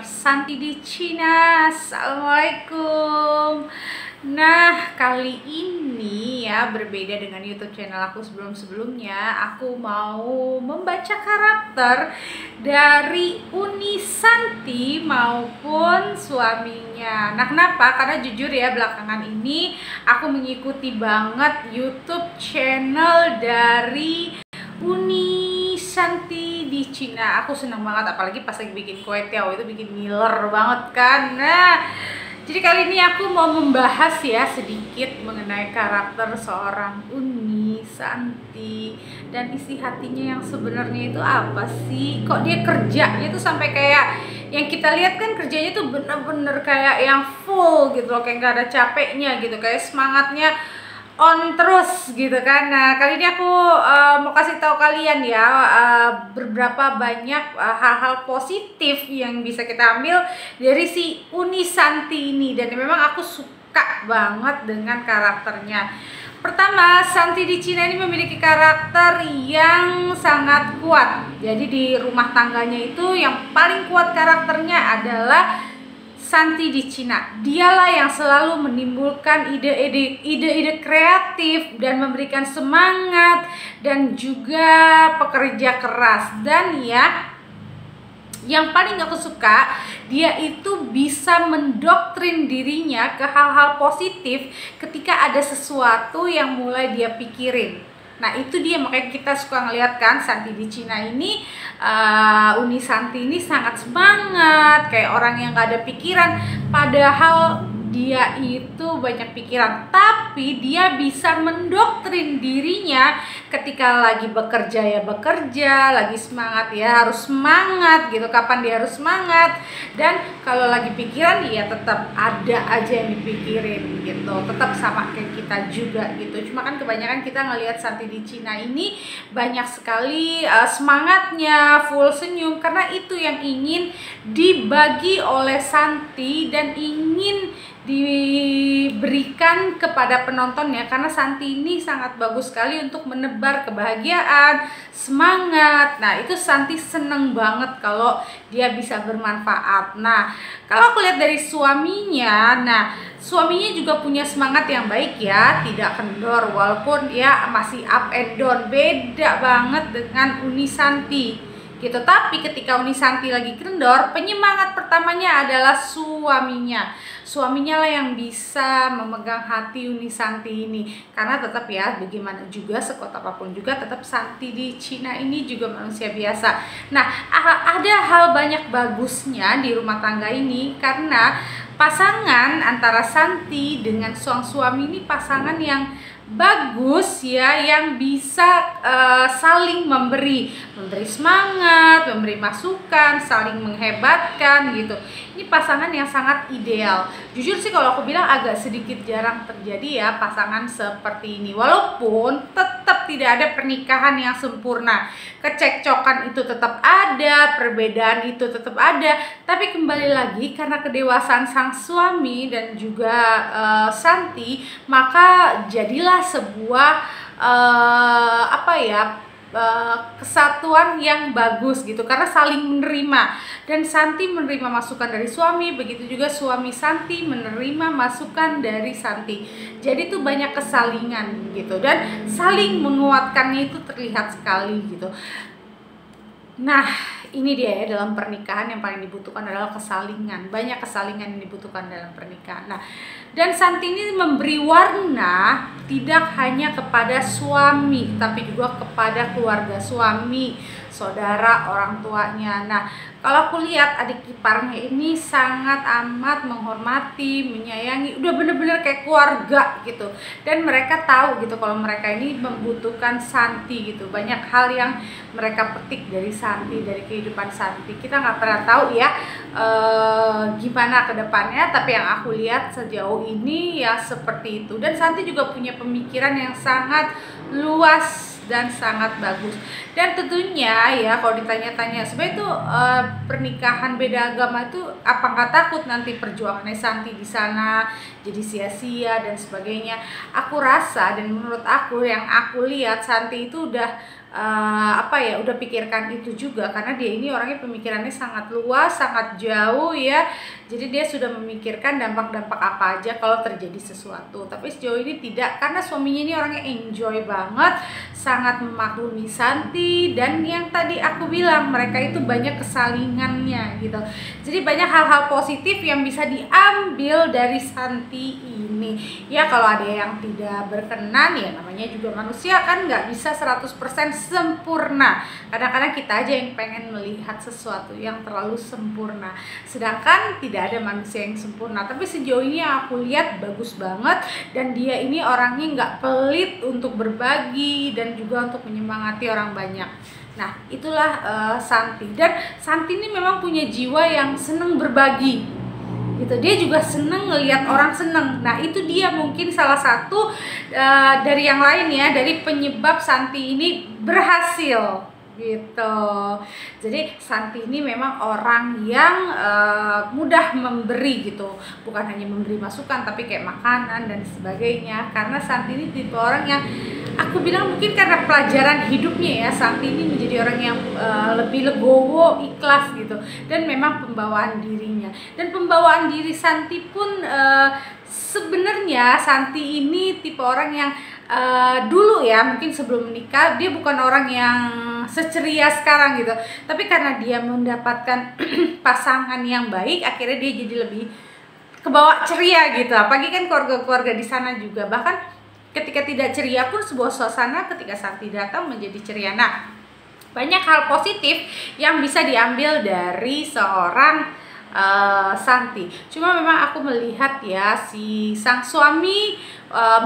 Santi di Cina. Assalamualaikum. Nah, kali ini ya berbeda dengan YouTube channel aku sebelum-sebelumnya. Aku mau membaca karakter dari Uni Santi maupun suaminya. Nah, kenapa? Karena jujur ya, belakangan ini aku mengikuti banget YouTube channel dari Uni Santi di Cina. Aku senang banget, apalagi pas lagi bikin kue tiaw itu bikin ngiler banget kan. Nah, jadi kali ini aku mau membahas ya sedikit mengenai karakter seorang Uni Santi dan isi hatinya yang sebenarnya itu apa sih? Kok dia kerjanya tuh sampai kayak yang kita lihat kan, kerjanya tuh bener-bener kayak yang full gitu loh, kayak gak ada capeknya gitu, kayak semangatnya on terus gitu kan. Nah, kali ini aku mau kasih tahu kalian ya beberapa banyak hal-hal positif yang bisa kita ambil dari si Uni Santi ini, dan memang aku suka banget dengan karakternya. Pertama, Santi di Cina ini memiliki karakter yang sangat kuat. Jadi di rumah tangganya itu yang paling kuat karakternya adalah Santi di Cina. Dialah yang selalu menimbulkan ide-ide kreatif dan memberikan semangat dan juga pekerja keras. Dan ya, yang paling aku suka, dia itu bisa mendoktrin dirinya ke hal-hal positif ketika ada sesuatu yang mulai dia pikirin. Nah, itu dia, makanya kita suka ngeliat kan Santi di Cina ini, Uni Santi ini sangat semangat, kayak orang yang gak ada pikiran, padahal dia itu banyak pikiran, tapi dia bisa mendoktrin dirinya ketika lagi bekerja ya bekerja, lagi semangat ya harus semangat gitu, kapan dia harus semangat, dan kalau lagi pikiran ya tetap ada aja yang dipikirin gitu, tetap sama kayak kita juga gitu. Cuma kan kebanyakan kita ngelihat Santi di Cina ini banyak sekali semangatnya, full senyum, karena itu yang ingin dibagi oleh Santi dan ingin diberikan kepada penontonnya, karena Santi ini sangat bagus sekali untuk menebar kebahagiaan, semangat. Nah, itu Santi seneng banget kalau dia bisa bermanfaat. Nah, kalau aku lihat dari suaminya, nah suaminya juga punya semangat yang baik ya, tidak kendor walaupun ya masih up and down, beda banget dengan Uni Santi gitu. Tapi ketika Uni Santi lagi kendor, penyemangat pertamanya adalah suaminya. Suaminya lah yang bisa memegang hati Uni Santi ini, karena tetap ya bagaimana juga, sekuat apapun juga tetap Santi di Cina ini juga manusia biasa. Nah, ada hal banyak bagusnya di rumah tangga ini, karena pasangan antara Santi dengan sang suami ini pasangan yang bagus ya, yang bisa saling memberi semangat, memberi masukan, saling menghebatkan gitu. Ini pasangan yang sangat ideal. Jujur sih kalau aku bilang agak sedikit jarang terjadi ya pasangan seperti ini. Walaupun tetap tidak ada pernikahan yang sempurna, kecekcokan itu tetap ada, perbedaan itu tetap ada, tapi kembali lagi karena kedewasaan sang suami dan juga Santi, maka jadilah sebuah kesatuan yang bagus gitu, karena saling menerima, dan Santi menerima masukan dari suami, begitu juga suami Santi menerima masukan dari Santi. Jadi itu banyak kesalingan gitu, dan saling menguatkannya itu terlihat sekali gitu. Nah, ini dia ya, dalam pernikahan yang paling dibutuhkan adalah kesalingan. Banyak kesalingan yang dibutuhkan dalam pernikahan. Nah, dan Santi ini memberi warna tidak hanya kepada suami, tapi juga kepada keluarga suami, saudara, orang tuanya. Nah, kalau aku lihat adik iparnya ini sangat amat menghormati, menyayangi, udah bener-bener kayak keluarga gitu. Dan mereka tahu gitu kalau mereka ini membutuhkan Santi gitu. Banyak hal yang mereka petik dari Santi, dari kehidupan Santi. Kita nggak pernah tahu ya gimana ke depannya, tapi yang aku lihat sejauh ini ya seperti itu. Dan Santi juga punya pemikiran yang sangat luas dan sangat bagus. Dan tentunya ya kalau ditanya-tanya sebenarnya itu pernikahan beda agama itu apa nggak takut nanti perjuangannya Santi di sana jadi sia-sia dan sebagainya. Aku rasa dan menurut aku, yang aku lihat, Santi itu udah apa ya, udah pikirkan itu juga, karena dia ini orangnya pemikirannya sangat luas, sangat jauh ya. Jadi dia sudah memikirkan dampak-dampak apa aja kalau terjadi sesuatu. Tapi sejauh ini tidak, karena suaminya ini orangnya enjoy banget, sangat memaklumi Santi. Dan yang tadi aku bilang, mereka itu banyak kesalingannya gitu. Jadi banyak hal-hal positif yang bisa diambil dari Santi ini. Ya kalau ada yang tidak berkenan, ya namanya juga manusia kan, nggak bisa 100% sempurna. Kadang-kadang kita aja yang pengen melihat sesuatu yang terlalu sempurna, sedangkan tidak ada manusia yang sempurna. Tapi sejauh ini yang aku lihat bagus banget, dan dia ini orangnya nggak pelit untuk berbagi dan juga untuk menyemangati orang banyak. Nah itulah Santi. Dan Santi ini memang punya jiwa yang seneng berbagi gitu. Dia juga seneng ngelihat orang seneng. Nah itu dia mungkin salah satu dari yang lain ya, dari penyebab Santi ini berhasil gitu. Jadi Santi ini memang orang yang mudah memberi gitu, bukan hanya memberi masukan tapi kayak makanan dan sebagainya. Karena Santi ini tipe orang yang aku bilang mungkin karena pelajaran hidupnya ya, Santi ini menjadi orang yang lebih legowo, ikhlas gitu. Dan memang pembawaan dirinya, dan pembawaan diri Santi pun sebenarnya Santi ini tipe orang yang dulu ya, mungkin sebelum menikah dia bukan orang yang seceria sekarang gitu. Tapi karena dia mendapatkan pasangan yang baik, akhirnya dia jadi lebih kebawa ceria gitu. Apalagi kan keluarga-keluarga di sana juga, bahkan ketika tidak ceria pun sebuah suasana ketika Santi datang menjadi ceria. Nah, banyak hal positif yang bisa diambil dari seorang Santi. Cuma memang aku melihat ya, si sang suami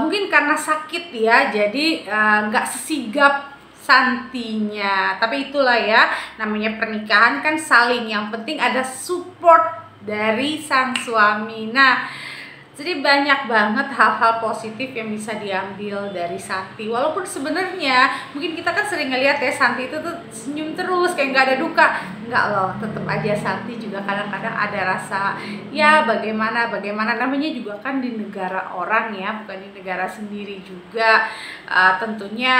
mungkin karena sakit ya, jadi nggak sesigap Santinya. Tapi itulah ya, namanya pernikahan kan saling, yang penting ada support dari sang suami. Nah jadi banyak banget hal-hal positif yang bisa diambil dari Santi. Walaupun sebenarnya mungkin kita kan sering ngeliat ya, Santi itu tuh senyum terus kayak nggak ada duka. Enggak loh, tetap aja Santi juga kadang-kadang ada rasa ya bagaimana namanya juga kan di negara orang ya, bukan di negara sendiri juga. Tentunya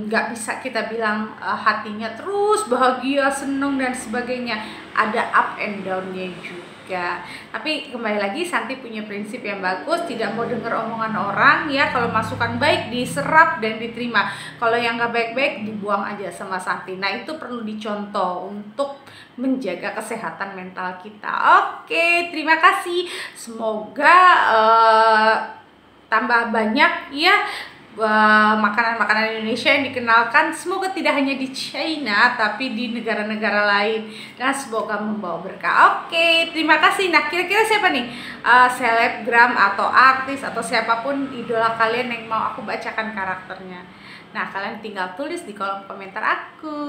nggak bisa kita bilang hatinya terus bahagia, seneng dan sebagainya. Ada up and down-nya juga. Tapi kembali lagi, Santi punya prinsip yang bagus, tidak mau dengar omongan orang ya. Kalau masukan baik diserap dan diterima, kalau yang nggak baik-baik dibuang aja sama Santi. Nah itu perlu dicontoh untuk menjaga kesehatan mental kita. Oke, terima kasih. Semoga tambah banyak ya makanan-makanan Indonesia yang dikenalkan, semoga tidak hanya di China tapi di negara-negara lain, dan semoga membawa berkah. Oke, terima kasih. Nah kira-kira siapa nih selebgram atau artis atau siapapun idola kalian yang mau aku bacakan karakternya? Nah kalian tinggal tulis di kolom komentar aku.